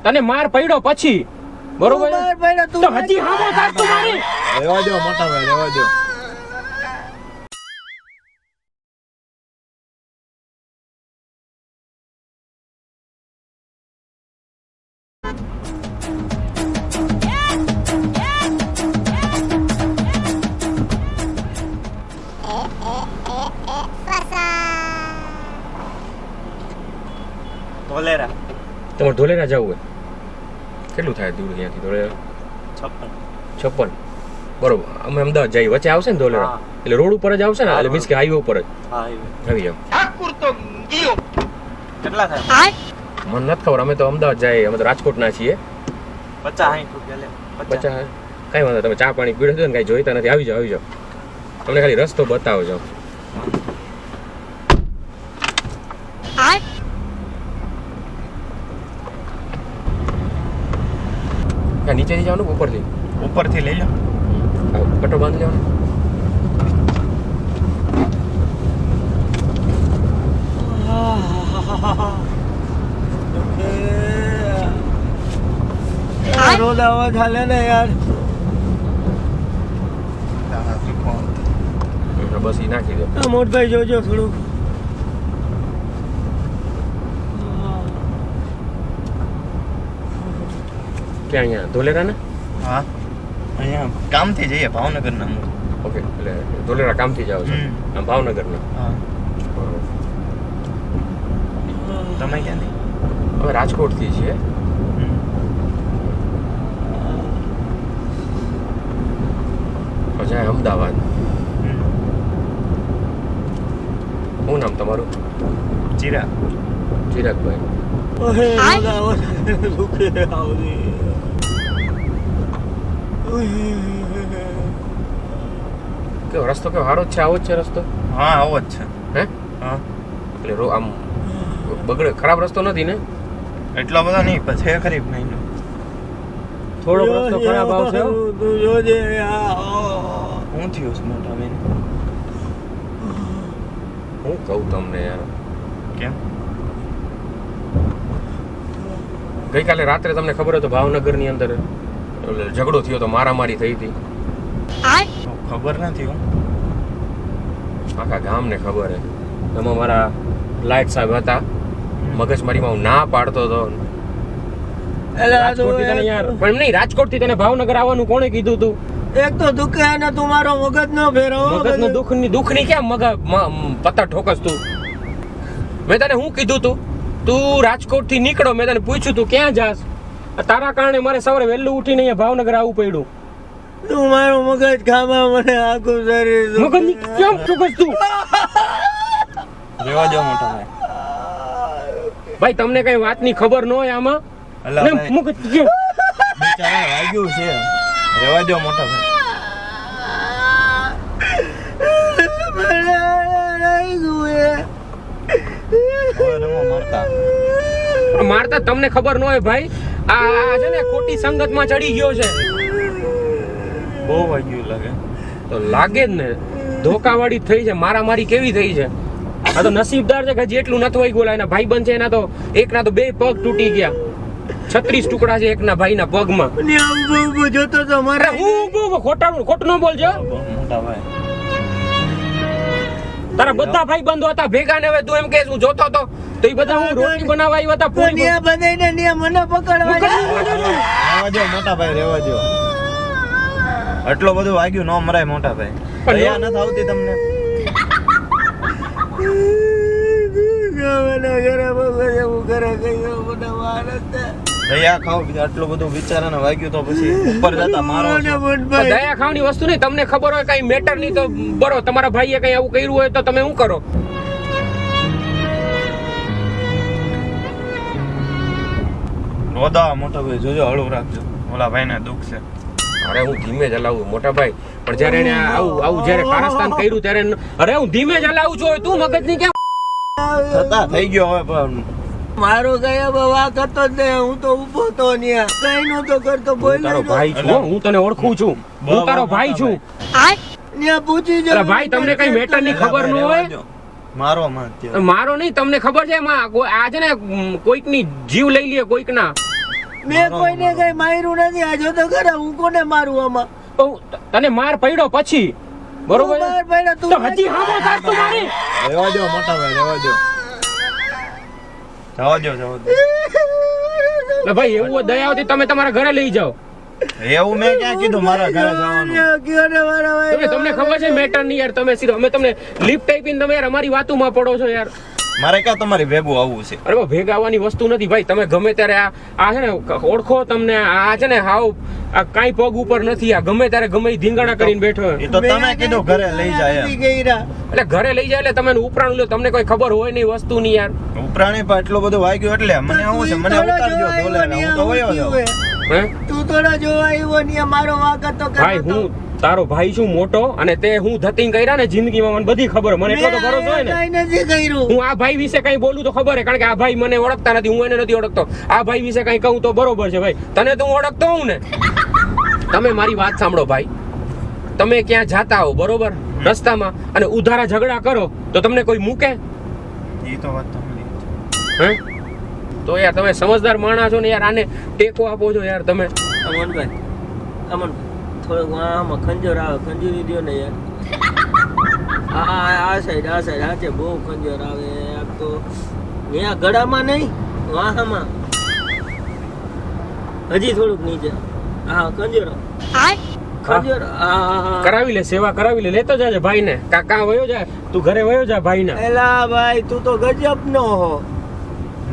તને માર પડ્યો પછી બરોબર તો હજી હામો થાક તું મારી રહેવા દો મોટા ભાઈ રહેવા દો ધોલેરા તમારે ધોલેરા જવું હોય કેટલું થાય દૂર ત્યાંથી ધોલેરા 56 બરોબર અમે અમદાવાદ જઈએ વચ્ચે આવશે ને ધોલેરા એટલે રોડ ઉપર જ આવશે ને એટલે મીન્સ કે હાઈવે ઉપર જ આવી જાવ કેટલા થાય મને નથી ખબર અમે તો અમદાવાદ જઈએ અમે તો રાજકોટ ના છીએ 50-60 રૂપિયા લે 50 કઈ વાંધો તમે ચા પાણી પીડો છો ને કઈ જોઈતા નથી આવી જાવ તમને ખાલી રસ્તો બતાવજો નીચેથી જવાનું ઉપરથી લઈ લો પટ્ટો બાંધી લેવાનો રોડ આવાજ હાલે ને યાર બસ ઈ નાખી દો મોટભાઈ જોજો થોડું ક્યાં અહીંયા ધોલેરા ને હા અહીંયા કામથી જઈએ ભાવનગરના ઓકે એટલે ધોલેરા કામથી જાવ છો આમ ભાવનગરના હા તમે ક્યાંથી અમે રાજકોટથી છીએ જાય અમદાવાદ શું નામ તમારું ચિરાગભાઈ કેવો રસ્તો કેવો સારો જ છે આવો જ છે રસ્તો હા આવો જ છે હે હા એટલે આમ બગડે ખરાબ રસ્તો નથી ને એટલો બધો નહીં પછી છે ખરીબ નહીં થોડો રસ્તો ખરાબ આવશે તું જોજે હું થયું છે મોટા ભાઈ હું કહું તમને યાર કેમ ગઈકાલે રાત્રે તમને ખબર હોય તો ભાવનગરની અંદર ઝઘડો થયો તો મારામારી થઈ હતી ખબર નથી હું આખા ગામને ખબર હે એમાં મારા લાઈટ સાહેબ હતા મગજમારીમાં હું ના પાડતો હતો રાજકોટથી તને યાર પણ નહીં રાજકોટથી તને ભાવનગર આવવાનું કોણે કીધું તું એક તો દુઃખ હે ને તું મારો મગજ નો ફેરવો મગજનું દુઃખની કેમ પત્તા ઠોકસ તું મેં તને શું કીધું તું રાજકોટથી નીકળો મેં તને પૂછ્યું તું ક્યાં જાસ તારા કારણે મારે સવારે વહેલું ઉઠીને અહીંયા ભાવનગર આવવું પડ્યું તું મારો મગજ ખાવા મને આખું શરીર મગજની કેમ ઠોકસ તું રેવા દો મોટા ભાઈ તમને કઈ વાતની ખબર ન હોય આમાં અલ્લા ભાઈ મગજ કેમ બિચારા વાગ્યું છે રેવા દો મોટા ભાઈ મારતા તમને ખબર ન હોય ભાઈ આ છે ને ખોટી સંગતમાં ચડી ગયો છે બહુ વાગ્યું લાગે તો લાગે જ ને ધોકાવાળી થઈ છે મારામારી કેવી થઈ છે આ તો નસીબદાર છે કે જેટલું નથી હોય ગોલા એના ભાઈબંધ છે એના તો એકના તો 2 પગ તૂટી ગયા 36 ટુકડા છે એકના ભાઈના પગમાં જોતો તો મારે હું ખોટું ન બોલજો મોટા ભાઈ તારા બધા ભાઈબંધો હતા ભેગા ને હવે તું એમ કે હું જોતો તો તો એ બધા હું રોટલી બનાવવા આવ્યા હતા પૂરી બધાને ને મને પકડવા રેવા દો મોટા ભાઈ રેવા દો આટલો બધું વાગ્યું ન મરાય મોટા ભાઈ દયા નથી આવતી તમને દયા ખાવ આટલું બધું બિચારાને વાગ્યું તો પછી ઉપર જતા મારો દયા ખાવાની વસ્તુ નહીં તમને ખબર હોય કઈ મેટર નહીં તો બરો તમારા ભાઈએ કઈ આવું કર્યું હોય તો તમે શું કરો રોદા મોટા ભાઈ જોજો હળવું રાખજો ઓલા ભાઈને દુઃખ છે અરે હું ધીમે જ હલાવું મોટા ભાઈ પણ જયારે એને આવું જયારે કારસ્તાન કર્યું ત્યારે અરે હું ધીમે જ હલાવું છું તું મગજની કેમ થતા થઈ ગયો હવે પણ મારો ગયા બાબા કરતો જ નહીં હું તો ઉભો તો ન્યા કઈ નતો કરતો બોલ તારો ભાઈ છું હું તને ઓળખું છું હું તારો ભાઈ છું ન્યા પૂછી જો અરે ભાઈ તમને કઈ મેટર ની ખબર ન હોય મારો માં મારો નહીં તમને ખબર છે એમાં આ છે ને કોઈક ની જીવ લઈ લે કોઈક ના મેં કોઈને કઈ માર્યું નથી. આ જો તો ખરા હું કોને મારું આમાં? તો તને માર પડ્યો પછી બરોબર તું માર પડ્યો, તું તો હજી હામો થાક તું મારી. રહેવા દો મોટા ભાઈ, રહેવા દો. જવા દો, જવા દો. એટલે ભાઈ એવું હોય દયા આવતી તમે તમારા ઘરે લઈ જાઓ. એવું મેં ક્યાં કીધું મારા ઘરે જવાનું? કયો ને મારા ભાઈ. તમને ખબર છે મેટર નહીં યાર. તમે સીધો અમે તમને લિફ્ટ આપીને તમે યાર અમારી વાતોમાં પડો છો યાર. મારે ક્યાં તમારી ભેગું આવવું છે? અરે બા, ભેગા આવવાની વસ્તુ નથી ભાઈ. તમે ગમે ત્યારે આ છે ને ઓળખો તમને. આ છે ને હાવ આ કાંઈ પગ ઉપર નથી. આ ગમે ત્યારે ગમે ઈ ધીંગાણા કરીને બેઠો. એ તો તમે કીધું ઘરે લઈ જાય એમ. એટલે ઘરે લઈ જાય એટલે તમે ઉપરાણું લો. તમને કોઈ ખબર હોય નહીં વસ્તુની યાર. ઉપરાણી પર એટલું બધું વાગ્યું એટલે મને આવું છે, મને ઉતારજો ધોલેરા. હું તો વયો જાઉં. હે તું થોડો જોવા આવ્યો ને મારો વાંક હતો ભાઈ હું તારો ભાઈ છું મોટો અને તે હું ધતિંગ કર્યા ને જિંદગીમાં મને બધી ખબર. મને એટલો તો ભરોસો હોય ને. કાંઈ નથી કર્યું. હું આ ભાઈ વિશે કઈ બોલું તો ખબર હે કારણ કે આ ભાઈ મને ઓળખતા નથી. હું એને નથી ઓળખતો. આ ભાઈ વિશે કઈ કહું તો બરોબર છે ભાઈ. તને તો હું ઓળખતો હું ને. તમે મારી વાત સાંભળો ભાઈ. તમે ક્યાં જાતા હો બરોબર રસ્તામાં અને ઉધારા ઝઘડા કરો તો તમને કોઈ મૂકે? એ તો વાત તમારી. હે તો યાર તમે સમજદાર માણસ છો ને યાર. આને ટેકો આપો છો યાર તમે. અમનભાઈ, થોડોક આમાં ખંજર આવે, ખંજરી દ્યો ને યાર. આ સાઈડ હાચે બહુ ખંજર આવે. આ તો અહીંયા ગળામાં નહીં, વાહામાં હજી થોડુંક નીચે. હા ખંજર ખંજર. હા કરાવી લે, સેવા કરાવી લે. લેતો જાજે ભાઈને. કાકા વયો જાય, તું ઘરે વયો જા ભાઈના. એલા ભાઈ તું તો ગજબ નો હો.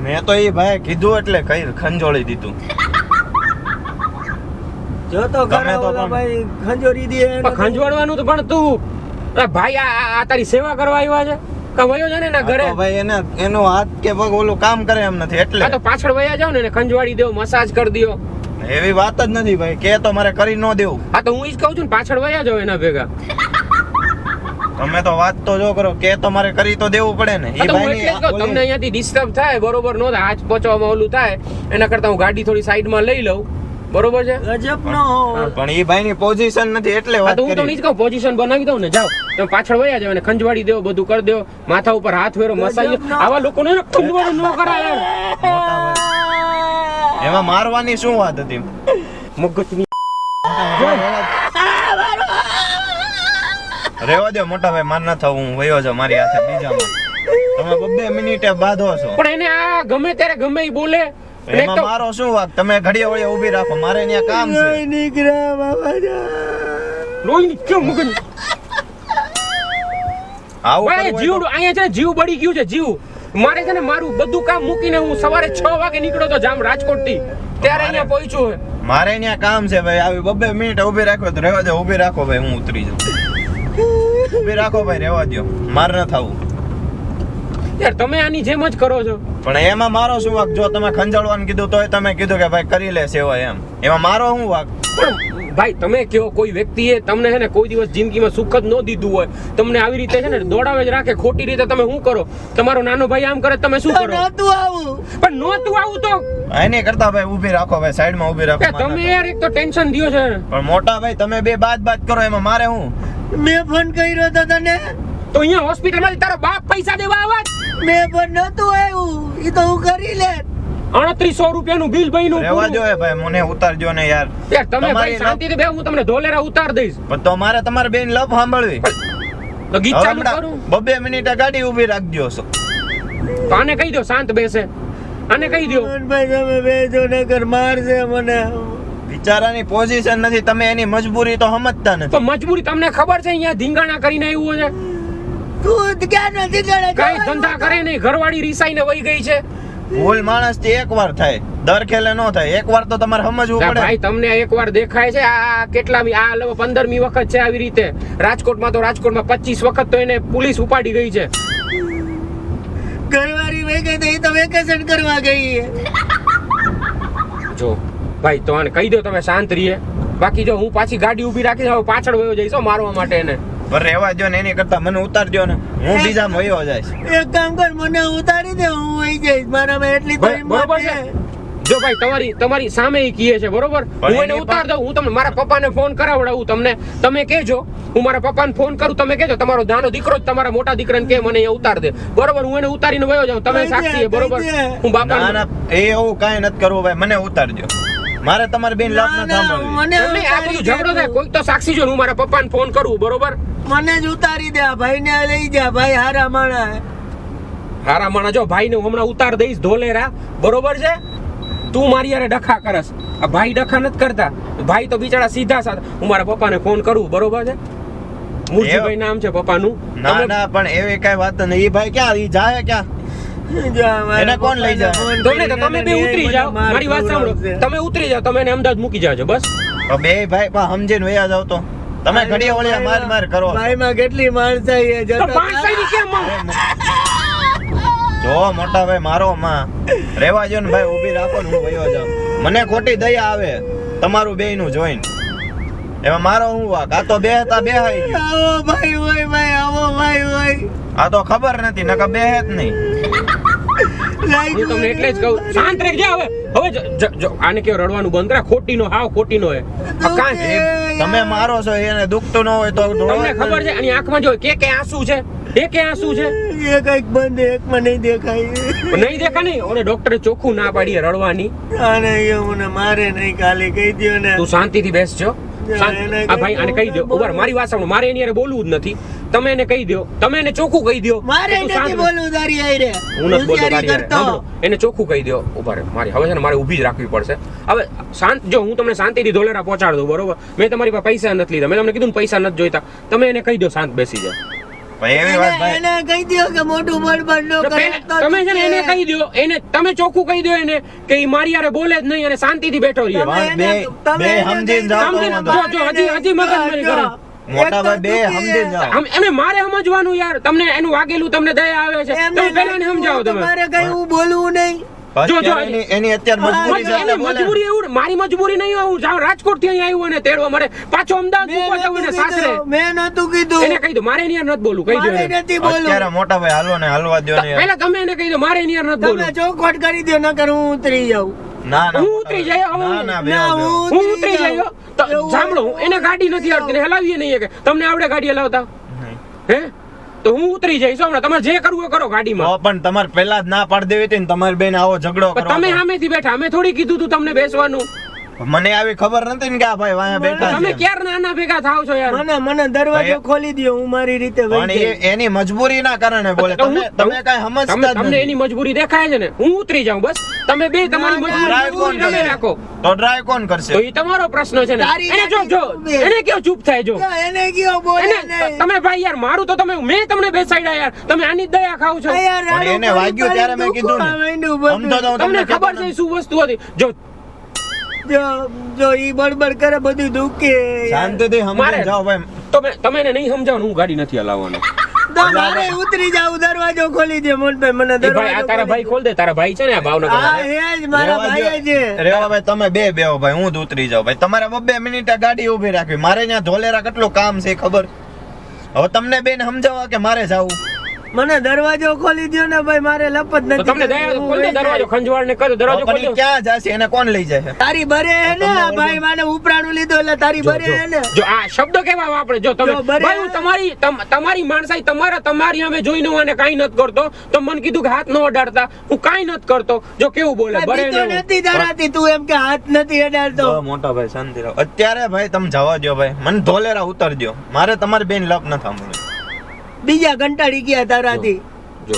મેં તો એ ભાઈ કીધું એટલે કઈ ખંજોળી દીધું. જો તો ગમે તો ખરા પણ. ભાઈ ખંજોરી દે. પણ ખંજવાડવાનું તો પણ તું ભાઈ આ તારી સેવા કરવા આવ્યા છે કા વયો જા ને એના ઘરે. આ તો ભાઈ એનો હાથ કે પગ ઓલું કામ કરે એમ નથી એટલે. આ તો પાછળ વયા જાવ ને એને ખંજવાડી દેવો, મસાજ કરી દ્યો. એવી વાત જ નથી ભાઈ. કે તો મારે કરી ન દેવું. આ તો હું ઈ જ કહું છું ને પાછળ વયા જાવ એના ભેગા. તમે તો વાત તો જો કરો. કે તો મારે કરી તો દેવું પડે ને. આ તો હું એટલે જ કહું, તમને અહીંયાથી ડિસ્ટર્બ થાય બરોબર નો થાય, હાથ પહોંચવામાં ઓલું થાય એના કરતા હું ગાડી થોડી સાઈડમાં લઈ લઉં બરોબર છે. ગજબ નો હો. પણ એ ભાઈ ની પોઝિશન નથી એટલે આ વાત તો હું તો કરી. નહીં જ કહું પોઝિશન બનાવી દઉં ને. જાઓ તમે પાછળ વયા જાવ અને ખંજવાડી દેવો, બધું કરી દેવો, માથા ઉપર હાથ ફેરો, મસાજ. આવા લોકોને ખંજવાડી ન કરાય યાર. મોટા ભાઈ. એમાં મારવાની શું વાત હતી? મગજની રેવા દો મોટા ભાઈ, માર ના થવું. હું વયો જાઉં મારી હાથે બીજામાં. તમે 2 મિનિટે બાંધો છો. પણ એને આ ગમે ત્યારે ગમે ઈ બોલે. અને એક એમાં તો મારો શું વાંક? તમે ઘડીએ વળીએ ઊભી રાખો. મારે અહીંયા કામ છે. નહીં નીકળ્યા બાબા જા. લોહી કેમ મગજ આવું ભાઈ કરવું જીવ હોય તો- અહીંયા છે ને જીવ બળી ગયું છે જીવ. મારે છે ને મારું બધું કામ મૂકીને હું સવારે 6 વાગે નીકળ્યો તો જામ રાજકોટ થી. ત્યારે અહીંયા પહોંચ્યો છે. મારે અહીંયા કામ છે ભાઈ. આવી 2 મિનિટ ઊભી રાખો તો રેવા દો. ઊભી રાખો ભાઈ, હું ઉતરી જાઉં. ઊભી રાખો ભાઈ, રેવા દો. માર ન થવું. યાર તમે આની જેમ જ કરો છો. પણ એમાં મારો શું વાંક? જો તમે ખંજાળવાનું કીધું તોય તમે કીધું કે ભાઈ કરી લે સેવા એમ. એમાં મારો શું વાંક? પણ ભાઈ તમે કયો કોઈ વ્યક્તિએ તમને છે ને કોઈ દિવસ જિંદગીમાં સુખ જ ન દીધું હોય, તમને આવી રીતે છે ને દોડાવે જ રાખે ખોટી રીતે, તમે શું કરો? તમારો નાનો ભાઈ આમ કરે તમે શું કરો? નહોતું આવું. પણ નહોતું આવું તો એની કરતા ભાઈ ઊભી રાખો ભાઈ, સાઈડમાં ઊભી રાખો. કે માર ન તમે થાય. યાર એક તો ટેન્શન દ્યો છે. પણ મોટા ભાઈ તમે બે બાત કરો એમાં મારે હું? મેં ફોન કર્યો તો તને. તો અહીંયા હોસ્પિટલમાં તારો બાપ પૈસા દેવા આવત. મેં પણ નહોતું આવ્યું. એ તો હું કરી લે. 3800 રૂપિયાનું બિલ ભર્યું. રેવા દો એ ભાઈ, મને ઉતારજો ને યાર. યાર તમે તમારી ભાઈ શાંતિથી બે, હું તમને ધોલેરા ઉતાર દઈશ. પણ તો મારે તમારે બેન લપ સાંભળવી. તો ગીત હવે ચાલુ હમણાં કરું. 2 મિનિટે ગાડી ઊભી રાખજો છો. તો આને કહી દો શાંત બેસે. આને કહી દો. ભાઈ તમે બેજો નકર મારશે મને. બિચારાની પોઝિશન નથી. તમે એની મજબૂરી તો સમજતા તો નથી. મજબૂરી તમને ખબર છે અહીંયા ધીંગાણા કરીને આવ્યું છે. તું ક્યાં નથી કરે? કઈ ધંધા કરે નહીં, ઘરવાળી રીસાઈને વહી ગઈ છે. ભૂલ માણસ થી એકવાર થાય, દર ખેલે નો થાય. એકવાર તો તમારે સમજવું ના પડે. ભાઈ તમને એકવાર દેખાય છે આ કેટલામી આ 15મી વખત છે આવી રીતે. રાજકોટમાં 25 વખત તો એને પોલીસ ઉપાડી ગઈ છે. ઘરવાળી વહી ગઈ તો એ તો વેકેશન કરવા ગઈ. જો ભાઈ તો આને કહી દો તમે શાંત રહીએ. બાકી જો હું પાછી ગાડી ઊભી રાખીશ હવે પાછળ વયો જઈશ હો મારવા માટે એને. પણ રહેવા દો ને, એની કરતા મને ઉતારજો ને. હું બીજામાં વયો જઈશ. એક કામ કર, મને ઉતારી દે, હું વહી જઈશ. મારામાં એટલી તો હિંમત બરોબર છે. છે. જો ભાઈ તમારી સામે ઈ કહે છે બરોબર, હું એને ઉતાર દઉં, હું તમને મારા પપ્પાને ફોન કરાવડાવું, તમને તમે કહેજો, હું મારા પપ્પાને ફોન કરું, તમે કહેજો તમારો નાનો દીકરો જ તમારા મોટા દીકરાને કે મને અહીંયા ઉતાર દે, બરોબર, હું એને ઉતારીને વયો જાઉં, તમે સાક્ષી બરોબર, હું બાપા ના ના એ એવું કાંઈ નથી કરવું ભાઈ, મને ઉતારજો, મારે તમારી બેન લાભ ન સાંભળવી. મને આ બધું ઝઘડો થાય, કોઈ તો સાક્ષી જો, હું મારા પપ્પાને ફોન કરું બરોબર. મને જ ઉતારી દે, ભાઈ ને લઈ જા, ભાઈ હારા માણા. હારા માણા જો ભાઈને હું હમણાં ઉતાર દઈશ ધોલેરા, બરોબર છે, તું મારી યારે ડખા કરસ, આ ભાઈ ડખા નથી કરતા, ભાઈ તો બિચારા સીધા સાધા, હું મારા પપ્પાને ફોન કરું બરોબર છે, મુરજીભાઈ નામ છે પપ્પાનું. ના ના પણ એવી કઈ વાત નહીં, ઈ ભાઈ ક્યાં ઈ જાય ક્યાં, એને કોણ લઈ જાય? તમે બે ઉતરી જાઓ, મારી વાત સાંભળો, તમે ઉતરી જાઓ, તમે એને અમદાવાદ મૂકી જાજો બસ. બે ભાઈ પણ સમજીને વયા જાવ તો, તમે ઘડીએ ઓળિયા માર માર કરો. ભાઈ માં કેટલી માણસાઈ છે, તો પાંચસાઈની કેમ જો મોટા ભાઈ મારો માં રેવા જો ને ભાઈ, ઊભી રાખો ને હું વયો જાઉં, મને ખોટી દયા આવે તમારું બેયનું જોઈને, એમાં મારો હું વાક, આ તો બે હતા બે હાઈ ગયો. આવો ભાઈ હોય, ભાઈ આવો ભાઈ હોય, આ તો ખબર નથી નકર બે જ નહીં. હું તમને એટલે જ કહું, શાંત રહેજે હવે. હવે જો આને કેવો રડવાનું બંધ કરા, ખોટીનો હાવ ખોટીનો હે. તમે મારો છો એને દુખતું ન હોય તો તમને ખબર છે, આની આંખમાં જો કે આંસુ છે, કે આંસુ છે, એ કઈક બંધ એકમાં નહીં દેખાય, નહીં દેખા નહીં, ઓને ડોક્ટરે ચોખ્ખું ના પાડી રડવાની. આને એ મને મારે નહીં, કાલે કહી દયો ને. તું શાંતિથી બેસજો. આ ભાઈ આને કહી દો, ઉભા મારી વાત સાંભળો, મારે એની હારે બોલવું જ નથી, તમે એને કહી દો, તમે એને ચોખ્ખું કહી દો. મારે નથી બોલવું તારી હારે, હું નથી બોલતો તારી હારે, એને ચોખ્ખું કહી દો. ઉભા રહે, મારી હવે છે ને મારે ઊભી જ રાખવી પડશે. હવે શાંત જો, હું તમને શાંતિથી ધોલેરા પહોંચાડ દઉં બરોબર, મેં તમારી પાસે પૈસા નથી લીધા, મેં તમને કીધું પૈસા નથી જોઈતા, તમે એને કહી દો શાંત બેસી જાય. એવી વાત ભાઈ, એને કહી દયો કે મોટું બળબડ ન કરે. તમે છે ને એને કહી દો, એને તમે ચોખ્ખું કહી દો એને કે ઈ મારી હારે બોલે જ નહીં અને શાંતિથી બેઠો રહે. બે સમજીને જાઓ તો હજી મગજમારી કરે. મોટા ભાઈ બે સમજીને જાઓ. એને મારે સમજવાનું યાર, તમને એનું વાગેલું તમને દયા આવે છે, તમે પહેલા એને સમજાવો. તમે મારે કઈ હું બોલવું નહીં. એની અત્યારે મજબૂરી છે એટલે બોલે. મજબૂરી એવું, મારી મજબૂરી નહીં, હું જાઉં રાજકોટ થી અહીં આવ્યું અને તેડવા મારે પાછો અમદાવાદ મૂકવા જવું ને સાસરે. મેં નતું કીધું, એને કહી દો મારે એની યાર નથી બોલું, કહી દો એને. નથી બોલવું. અત્યારે મોટા ભાઈ હાલો ને હાલવા દો ને. પહેલા તમે એને કહી દો મારે એની યાર નથી બોલું. તમે ચોખવટ કરી દો, નકર હું ઉતરી જાઉં. ના ના હું ઉતરી જાય, ના ના બે ના, હું ઉતરી જાય. સાંભળો, એને ગાડી નથી આવડતી, હલાવીએ નહીં કે તમને આવડે ગાડી હલાવતા? હે તો હું ઉતરી જઈશ હમણાં, તમારે જે કરવું એ કરો ગાડીમાં. પણ તમારે પહેલા જ ના પાડી દેવી હતી ને, તમારી બેન આવો ઝઘડો કરો. તમે સામેથી બેઠા, અમે થોડી કીધું તું તમને બેસવાનું. મને આવી ખબર નથી ને કે આ ભાઈ વાયા બેઠા તમે છે. ક્યારે નાના ભેગા થાવ છો યાર? મને દરવાજો ખોલી દો, હું મારી રીતે વહી પણ જઈશ. એની મજબૂરી ના કારણે બોલે. તમે કઈ સમજતા જ તમને નથી. એની મજબૂરી દેખાય છે ને, હું ઉતરી જાઉં બસ. તમે બે તમારી ડ્રાઈવ કોણ મજબૂરી તમે કરશે? રાખો, તો ડ્રાઈવ કોણ કરશે? તો એ તમારો પ્રશ્ન છે ને. એને જો એને કેવો ચૂપ થાય જો એને કયો બોલે એને નહીં. તમે ભાઈ યાર મારું તો તમે, મેં તમને બેસાડ્યા યાર, તમે આની જ દયા ખાવ છો. યાર, પણ એને રાડું વાગ્યું ત્યારે મેં કીધું ને. માંડ્યું બધું. સમજો તો હું તમને તમને ખબર છે શું વસ્તુ હતી? જો જો ઈ બડબડ કરે બધું દુખે. શાંતિથી સમજીને મારે- જાઓ ભાઈ. તમે એને નહીં સમજાવો, હું ગાડી નથી હલાવવાનો. તો મારે ઉતરી જાવ, દરવાજો ખોલી દે મોનભાઈ, મને એ ભાઈ આ દરવાજો તારા ભાઈ ખોલ દે, તારા ભાઈ છે ને આ ભાવનગર હા હે જ, મારા ભાઈ છે. રેવા ભાઈ તમે બે બેહો ભાઈ, હું જ ઉતરી જાઉં ભાઈ. તમારે 2 મિનિટ ગાડી ઊભી રાખવી. મારે ત્યાં ધોલેરા કેટલું કામ છે ખબર? હવે તમને બેન સમજાવવા કે મારે જાવું? મને દરવાજો ખોલી દો ને ભાઈ, મારે લપત તો નથી. તમને દયા ખોલ દે દરવાજો, ખંજવાળ ને કરો દરવાજો ખોલ પણ ઈ દો. ક્યાં જશે? એને કોણ લઈ જાય? તારી બરે હે ને આ ભાઈ, મને ઉપરાણું લીધું એટલે તારી બરે હે ને. જો આ શબ્દ કેવા વાપરે, જો તમે જો બરે- ભાઈ હું તમારી માણસાઈ તમારી અમે જોઈને હું આને કાઈ નથી કરતો, તો મને કીધું કે હાથ ન અડાડતા, હું કાઈ નથી કરતો. જો કેવું બોલે બરે બીતો ને નથી ધરાતી, તું એમ કે હાથ નથી અડાડતો. જો મોટા ભાઈ શાંતિ રહો. અત્યારે ભાઈ તમે જવા દો ભાઈ, મને ધોલેરા ઉતારજો. મારે તમારી બેન લપ ન સાંભળવી. બીજા કંટાળી ગયા તારાથી. જો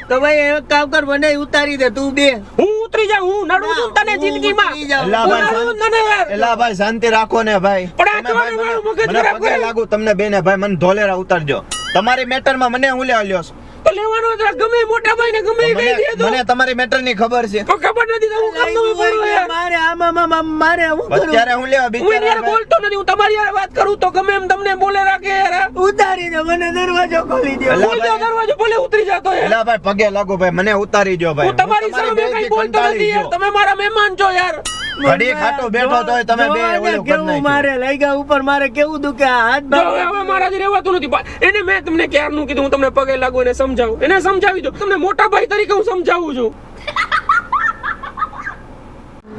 તો ભાઈ એક કામ કર, મને ઉતારી દે, તું બે. હું ઉતરી જાઉં, હું નડું છું તને જિંદગીમાં. ઉતરી જાઉં. એલા ભાઈ હું નડું તને યાર. એલા ભાઈ શાંતિ રાખો ને ભાઈ. પણ આ તમે ભાઈ તમારું મગજ મને ખરાબ પગે કરે. લાગુ તમને બેને ભાઈ, મને ધોલેરા ઉતારજો. તમારી મેટર માં મને હું લેવા લ્યો છો? તો લેવાનો જ ગમે મોટા ભાઈ ને ગમે એ કહી દે તો. મને તમારી મેટર ની ખબર છે. તો ખબર નથી તો હું કામ તમે બોલો યાર. મારે આમાં મારે હું કરું? અત્યારે હું લેવા હું એની યાર બિચારા બોલતો નથી, હું તમારી યાર વાત કરું તો ગમે એમ તમને બોલે રાખે યાર. ઉતારી દે, મને દરવાજો ખોલી દે. એલા બોલ દો દરવાજો, બોલે ઉતરી જાતો યાર. એલા ભાઈ પગે લાગુ ભાઈ, મને ઉતારી દો ભાઈ. હું તમારી સામે બેનથી કઈ બોલતો કંટાળી નથી યાર, ગયો. તમે મારા મહેમાન છો યાર. ઘડી ખાટો બેઠો તોય તમે બે જોવા દે ઓલું કરી કેવું નાખ્યું. મારે લાગ્યા ઉપર, મારે કેવું દુખે આ હાથ જો ભાગ. હવે મારાથી રહેવાતું નથી. એને મેં તમને ક્યારનું કીધું, હું તમને પગે લાગુ એને સમજાવું, એને સમજાવી દો. તમને મોટા ભાઈ તરીકે હું સમજાવું છું.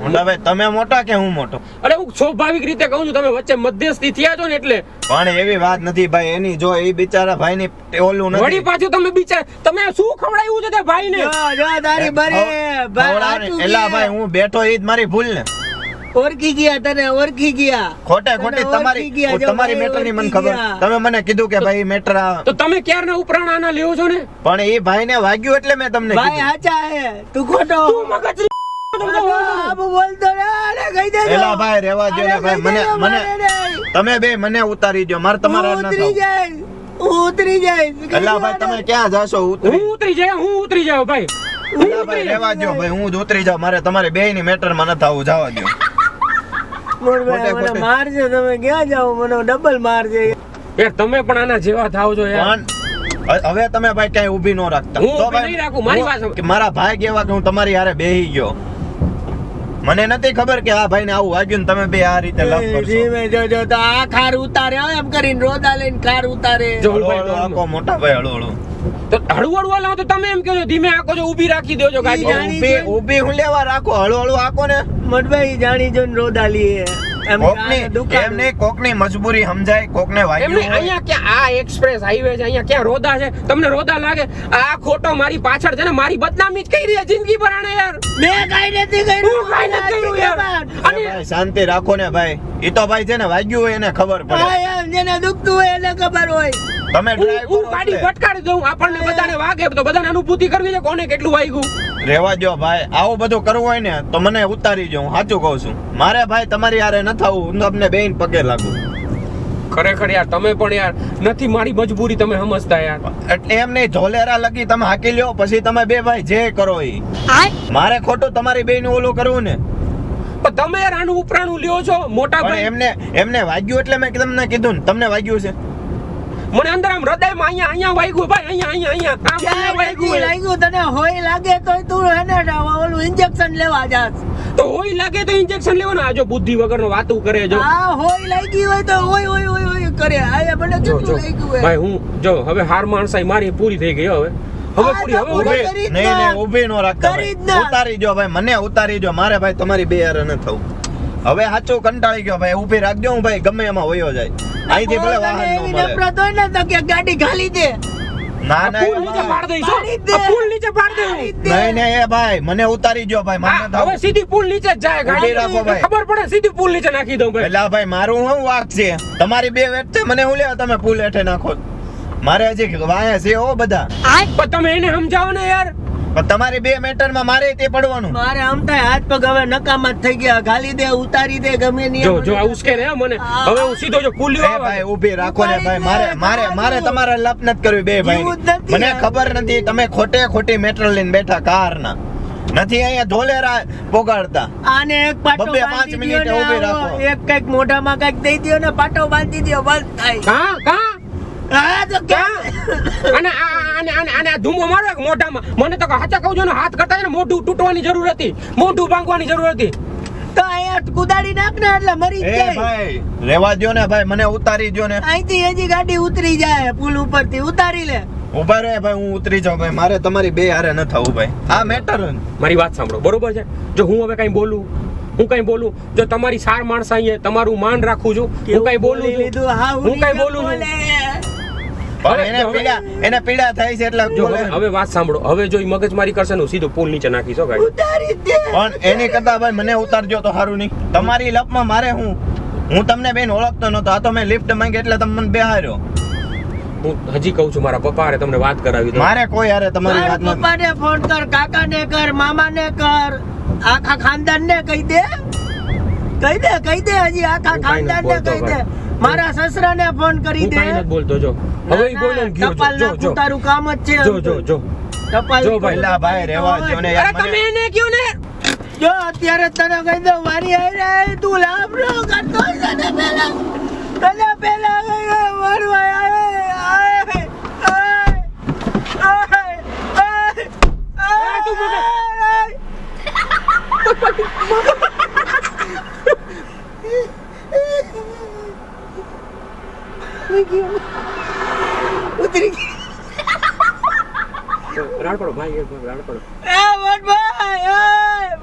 મોટાભાઈ તમે મોટા કે હું મોટો? અરે હું સ્વાભાવિક રીતે કહું છું, તમે વચ્ચે મધ્યસ્થી થયા છો ને એટલે. પણ એવી વાત નથી ભાઈ, એની જો એ બિચારા ભાઈ ની ઓલું વળી નથી. પાછું તમે તમે શું ખવડાવ્યું છે તે ભાઈને? જો તારી બરી એલા ભાઈ હું બેઠો એ જ મારી ભૂલ ને. ઓળખી ગયા, તને ઓળખી ગયા. ખોટે તને ખોટી ઓળખી ગયા, જો તમારી ભાઈ મેટર ની મને ઓળખી ખબર. ગયા. તમે મને કીધું કે ભાઈ મેટર તો તમે ક્યારના ઉપરાણા આના લ્યો છો ને? પણ એ ભાઈ ને વાગ્યું એટલે મેં તમને ભાઈ કીધું. હાચા હે, તું ખોટો. તું મગજ આબુ બોલતો રે, અરે કહી દે. એલા ભાઈ રહેવા દો ને ભાઈ, મને તમે બે મને ઉતારી દો, મારે તમારા ન ઉતરી થાવ. જાય, ઉતરી જાય. એલા ભાઈ તમે ક્યાં જાશો ઉતરી? હું ઉતરી જાઉં ભાઈ. એલા ભાઈ રહેવા દો ભાઈ, હું જ ઉતરી જાઉં, મારે તમારી બે ની મેટર માં ન થવું, જવા દો. મોરભાઈ, ખોટે મને ખોટે. મારશે, તમે ક્યાં જાઓ? મને ડબલ મારશે. યાર તમે પણ આના જેવા થાવ છો યાર. પણ હવે તમે ભાઈ ક્યાંય ઊભી ન રાખતા. હું તો ઊભી ભાઈ, નહીં રાખું, મારી વાત સાંભળો. કે મારા ભાઈ કેવા કે હું તમારી હારે બેહી ગયો. મને નથી ખબર કે આ ભાઈ ને આવું વાગ્યું ને તમે બે આ રીતે લપ કરશો. ધીમે જોજો તો આ ખાર ઉતારે હો, એમ કરીને રોદા લઈને ખાર ઉતારે. જો હળુ ભાઈ, હળુ આંખો, મોટા ભાઈ હળુ હળુ. તો હળવું હળવું તો તમે એમ કહો છો ધીમે આંખો છો, ઊભી રાખી દો છો ગાડી. જાણી ઊભી જોઈને. ઊભી હું લેવા રાખો, હળુ હળુ આંખો ને. મટભાઈ જાણી જોઈને રોદા લીએ. એમ કે કોકની આને દુકાન. એમને કોકની મજબૂરી સમજાય, કોકને એમને વાગ્યું હોય. અહીંયા ક્યાં આ એક્સપ્રેસ હાઈવે છે, અહીંયા ક્યાં રોદા છે? તમને રોદા લાગે? આ ખોટો મારી પાછળ છે ને, મારી બદનામી જ કરી રહી છે જિંદગી પર આને યાર. મેં કાંઈ નથી કર્યું. હું કાંઈ નથી કર્યું યાર. એ અને ભાઈ શાંતિ રાખો ને ભાઈ, ઈ તો ભાઈ છે ને વાગ્યું હોય એને ખબર પડે. હા, એમ જેને દુખતું હોય એને ખબર હોય. તમે ડ્રાઈવ હું કરો ગાડી એટલે. ભટકાડી દઉં, આપણને બધાને વાગે તો બધાને અનુભૂતિ કરવી છે કોને કેટલું વાગ્યું. રહેવા દો ભાઈ, આવું બધું કરવું હોય ને તો મને ઉતારી જો, હું સાચું કહું છું. મારે ભાઈ તમારી હારે ન થવું, હું તમને બેન પગે લાગુ. ખરેખર યાર તમે પણ યાર નથી મારી મજબૂરી તમે સમજતા યાર. એટલે એમ નહીં, ઝોલેરા લગી તમે હાકી લ્યો, પછી તમે બે ભાઈ જે કરો ઈ. મારે ખોટું તમારી બેન ઓલું કરવું ને. પણ તમે યાર આનું ઉપરાણું લ્યો છો મોટા પણ ભાઈ. એમને વાગ્યું એટલે મેં તમને કીધું ને, તમને વાગ્યું છે. મને અંદર આમ હૃદયમાં અહીંયા વાગ્યું ભાઈ, અહીંયા આમ ક્યાંય વાગ્યું નથી છે. લાગ્યું. તને હોય લાગે તોય તું એને ઓલું ઇન્જેક્શન લેવા જાસ. તો હોય લાગે તો ઇન્જેક્શન લેવાનું. આ જો બુદ્ધિ વગરનો વાતું કરે જો. આ હોય લાગી હોય તો હોય કરે. આ મને જો કેટલું લાગ્યું હોય. ભાઈ હું જો હવે હાર માણસાઈ મારી પૂરી થઈ ગઈ હવે પૂરી હવે ઊભી. હવે કરી જ નહીં ના. ઊભી નો રાખતા કરી જ ભાઈ. ના. ઉતારી જો ભાઈ, મને ઉતારી જો, મારે ભાઈ તમારી બે હારે ન થવું. હવે સાચું કંટાળી ગયો ભાઈ, ઊભી રાખજો, હું ભાઈ ગમે એમાં વયો જાય. અહીંથી ભલે વાહન તને ન એવી મળે. નફરત હોય ને તો કે ગાડી ખાલી દે. ના ના પુલ નીચે પાડ દઈશ હો. પાડી દે. આ પુલ નીચે પાડ દઉં. નહીં નહીં એ ભાઈ મને ઉતારી ગયો ભાઈ, મને હા, હવે સીધી પુલ નીચે જ જાય ગાડી. ઊભી રાખો ભાઈ. ખબર પડે સીધી પુલ નીચે નાખી દઉં ભાઈ. એટલે ભાઈ મારું શું વાક છે? તમારી બે વચ્ચે મને હું લેવા તમે પુલ હેઠે નાખો? મારે હજી વાયા છે હો બધા. પણ તમે એને સમજાવો ને યાર. પણ તમારી બે મેટરમાં મારે તે પડવાનું. મારે આમ થાય હાથ પગ હવે નકામા જ થઈ ગયા. ગાલી દે, ઉતારી દે, ગમે નહીં. જો આ ઉશ્કે ને મને હવે હું સીધો જો પુલ એ ભાઈ ઊભી રાખો ને ભાઈ, મારે તમારે લપ નથી કરવી બે ભાઈ. એવું જ નથી મને યાર. ખબર નથી તમે ખોટી મેટર લઈને બેઠા કારના. નથી અહીંયા ઝોલેરા પોગાડતા. આને એક પાટો બબ્બે બાંધી 5 મિનિટે દ્યો ને ઊભી આવો. રાખો. એક કઈક મોઢામાં કઈક દઈ દ્યો ને પાટો બાંધી દ્યો, બસ થાય. કા હા તો ક્યાં? અને આ ધૂમો મારો એક મોઢામાં. મને તો હાચા કહું છું ને, હાથ કરતા છે ને મોઢું તૂટવાની જરૂર હતી, મોઢું ભાંગવાની જરૂર હતી. તો અહીંયા કુદાડી નાખ ને એટલે મરી જ એ જાય. ભાઈ રેવા દ્યો ને ભાઈ, મને ઉતારી દ્યો ને. અહીંથી હજી ગાડી ઉતરી જાય પુલ ઉપરથી, ઉતારી લે. ઉભા રહે ભાઈ, હું ઉતરી જાઉં ભાઈ, મારે તમારી બે હારે ન થવું ભાઈ. આ મેટર મારી વાત સાંભળો બરોબર છે. જો હું હવે કઈ બોલું, જો તમારી સાર માણસ અહીંયા તમારું માન રાખું છું, હું કઈ બોલું છું, લીધું, હા, હું કઈ બોલું છું. પણ એને પીડા થાય છે એટલે જો બોલે. હવે વાત સાંભળો, હવે જો ઈ મગજમારી કરશે ને હું સીધો પુલ નીચે નાખીશ હો ગાડી. ઉતારી દે. પણ એની કરતા ભાઈ મને ઉતારજો તો સારું નહીં. તમારી લપમાં મારે હું તમને બેન ઓળખતો નતો, આ તો મેં લિફ્ટ માંગી એટલે તમે મને બેહાર્યો. હું હજી કહું છું મારા પપ્પા હારે તમને વાત કરાવી દો. મારે કોઈ હારે તમારી મારા વાત નથી. પપ્પાને ફોન કર, કાકાને કર, મામાને કર, આખા ખાનદાનને કહી દે. કહી દે હજી આખા હું કાંઈ નથી ખાનદાનને બોલતો કહી દે. મારા સસરાને ફોન કરી હું દે. કાંઈ નથી બોલતો જો હવે ઈ બોલે ને ગયો ટપાલ જો નાખું, તારું કામ જ છે. જો ટપાલ જો ભાઈ, પેલા ભાઈ રેવા દ્યો ને યાર. અરે તમે એને કયો ને. જો અત્યારે તને કહી દઉં, મારી હારે તું લાભ ન કરતો હોય તને પહેલા મરવા આવે. તું મગજ. ઉતરી ગઈ. રાડ પડો ભાઈ, રાડ પડો. એ ભાઈ,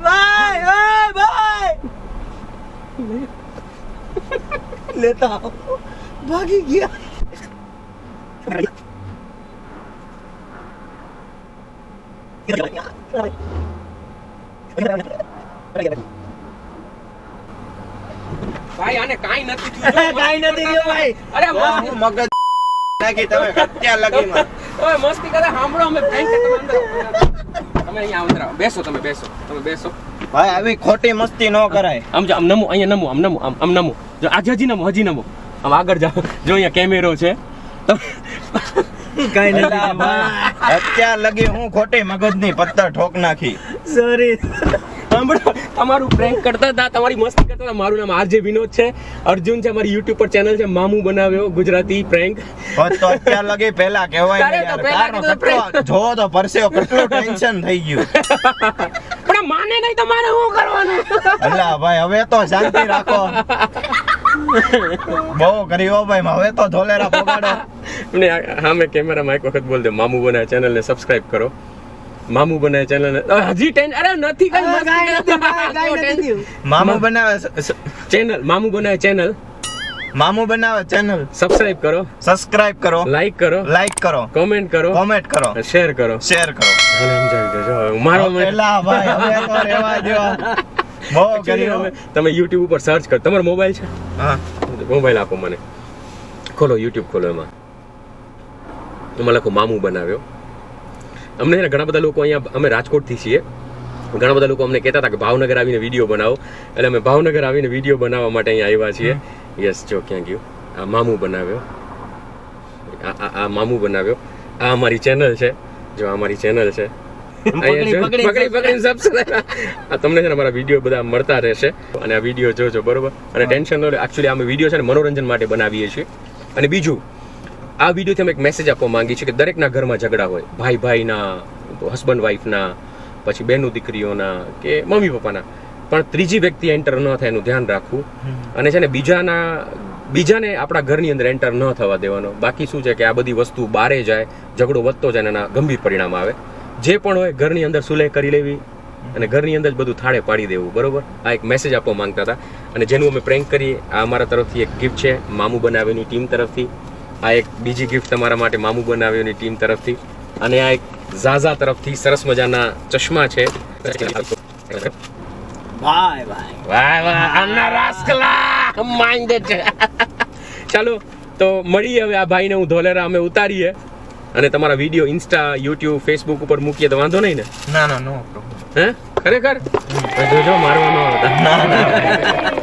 ભાઈ, ભાઈ. લેતા આવો. ભાગી ગયા. ભાઈ આને કાઈ નથી થયું. કાંઈ નથી થયું ભાઈ. અરે હું મગજ નાખી તમે કત્યા લગીમાં. ઓય મસ્તી કરે સાંભળો અમે prank તમે અંદર તમે અહીંયા અંદર આવો. બેસો તમે બેસો ભાઈ આવી ખોટી મસ્તી ન કરાય. આમ જો આમ નમો અહીંયા નમો આમ નમો જો આજે હજી નમો આમ આગળ જાઓ જો અહીંયા કેમેરો છે કાંઈ નથી અલા ભાઈ, અત્યાર લગી હું ખોટી મગજની પત્તર ઠોક નાખી. સોરી. સાંભળો તમારું prank કરતા હતા તમારી મસ્તી કરતા હતા. મારું નામ આરજે વિનોદ છે, અર્જુન છે, મારી YouTube પર ચેનલ છે મામુ બનાવ્યો ગુજરાતી prank. તો અત્યાર લગી પહેલા કહેવાય ને તારે તો યાર, પહેલા તારનો કીધું કેટલો જો તો પરસેવો કેટલું ટેન્શન થઈ ગયું. પણ માને નહીં તમારે શું કરવાનું? અલા ભાઈ હવે તો શાંતિ રાખો. બહુ કર્યો ભાઈ, હવે તો ધોલેરા પોગાડો. ને સામે કેમેરામાં એક વખત બોલ દે મામુ બનાવે ચેનલ ને સબસ્ક્રાઇબ કરો. મામુ બનાવે ચેનલ ને હજી અરે નથી કઈ કાંઈ નથી ભાઈ, કાંઈ નથી થયું. મામુ બનાવે ચેનલ મામુ બનાવે ચેનલ મામુ બનાવે ચેનલ સબસ્ક્રાઇબ કરો, સબસ્ક્રાઇબ કરો, લાઈક કરો, લાઈક કરો, કોમેન્ટ કરો, કોમેન્ટ કરો, શેર કરો. શેર કરો. મને સમજાવી દેજો મારો પેલા ભાઈ હવે તો રહેવા દો. બહુ કર્યો. તમે YouTube ઉપર સર્ચ કરો. તમારો મોબાઈલ છે? હા મોબાઈલ આપો મને. ખોલો YouTube ખોલો. એમાં લખો મામુ બનાવ્યો. અમને છે ને ઘણા બધા લોકો અહીંયા અમે રાજકોટથી છીએ, ઘણા બધા લોકો અમને કહેતા હતા કે ભાવનગર આવીને વિડીયો બનાવો, એટલે અમે ભાવનગર આવીને વિડીયો બનાવવા માટે અહીંયા આવ્યા છીએ. યસ જો ક્યાં ગયું આ મામુ બનાવ્યો, આ મામુ બનાવ્યો. આ અમારી ચેનલ છે, જો આ અમારી ચેનલ છે. પકડી સબસ્ક્રાઇબ. આ તમને છે ને અમારા વિડીયો બધા મળતા રહેશે અને આ વિડીયો જોજો બરોબર. અને ટેન્શન ન લો, એકચ્યુઅલી અમે વિડીયો છે ને મનોરંજન માટે બનાવીએ છીએ. અને બીજું આ વિડીયોથી અમે એક મેસેજ આપવા માંગીએ છીએ કે દરેકના ઘરમાં ઝઘડા હોય, ભાઈ ભાઈના, હસબન્ડ વાઈફના, પછી બહેનો દીકરીઓના કે મમ્મી પપ્પાના, પણ ત્રીજી વ્યક્તિ એન્ટર ન થાય એનું ધ્યાન રાખવું. અને છે ને બીજાને આપણા ઘરની અંદર એન્ટર ન થવા દેવાનો. બાકી શું છે કે આ બધી વસ્તુ બારે જાય, ઝઘડો વધતો જાય અને એના ગંભીર પરિણામ આવે. જે પણ હોય ઘરની અંદર સુલેહ કરી લેવી અને ઘરની અંદર જ બધું થાળે પાડી દેવું બરોબર. આ એક મેસેજ આપવા માંગતા હતા. અને જેનું અમે પ્રેન્ક કરીએ, આ અમારા તરફથી એક ગિફ્ટ છે મામુ બનાવેની ટીમ તરફથી. આ એક બીજી ગિફ્ટ તમારા માટે મામુ બનાવેની ટીમ તરફથી. અને આ એક ઝાઝા તરફથી સરસ મજાના ચશ્મા છે. ભાઈ ભાઈ વાહ આના રાસ્કલા માઇન્ડેડ છે. ચાલો તો મળીએ હવે. આ ભાઈને હું ધોલેરા અમે ઉતારીએ અને તમારા વિડીયો ઇન્સ્ટા, યુટ્યુબ, ફેસબુક ઉપર મૂકીએ તો વાંધો નહીં ને? ના નો હે ખરેખર જોજો મારવાનો હતા. ના